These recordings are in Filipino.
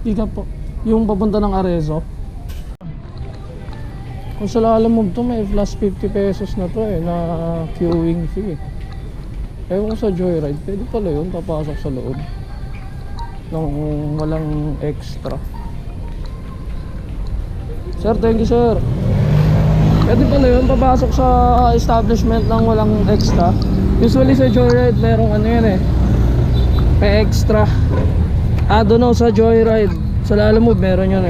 Ika po. Yung papunta ng Arezzo. Kung sa Lalamove to, may plus 50 pesos na to na queuing fee. Ewan ko sa Joyride, pwede pala yun, papasok sa loob nang walang extra. Sir, thank you sir. Pwede pala yun, papasok sa establishment nang walang extra. Usually sa Joyride, merong may extra. Doon sa Joyride, sa Lalamove meron yun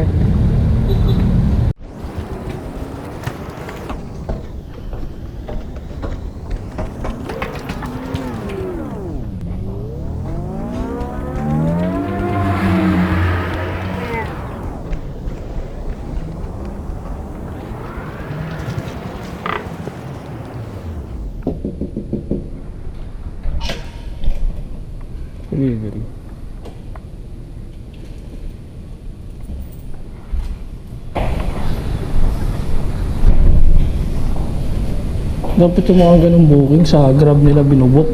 delivery. Dapat yung mga ganung booking sa Grab nila binubook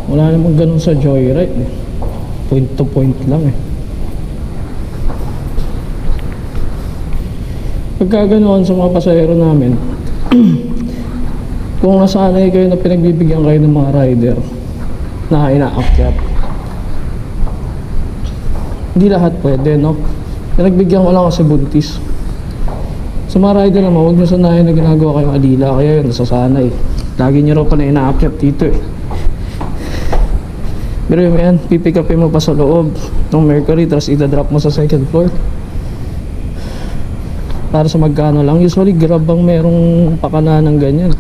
Wala namang ganun sa Joyride Point to point lang Pagka ganoon sa mga pasahero namin kung nasanay kayo na pinagbibigyan kayo ng mga rider na inaakyat, hindi lahat pwede, no? Pinagbigyan ko lang kasi buntis. Sa mga rider naman, huwag nyo sanayin na ginagawa kayong alila, kaya yun, nasasanay. Lagi nyo raw pa na inaakyat dito Pero yan, pipick upin mo pa sa loob ng Mercury, tapos idadrop mo sa second floor. Para sa magkano lang, usually Grab ang merong pakana ng ganyan.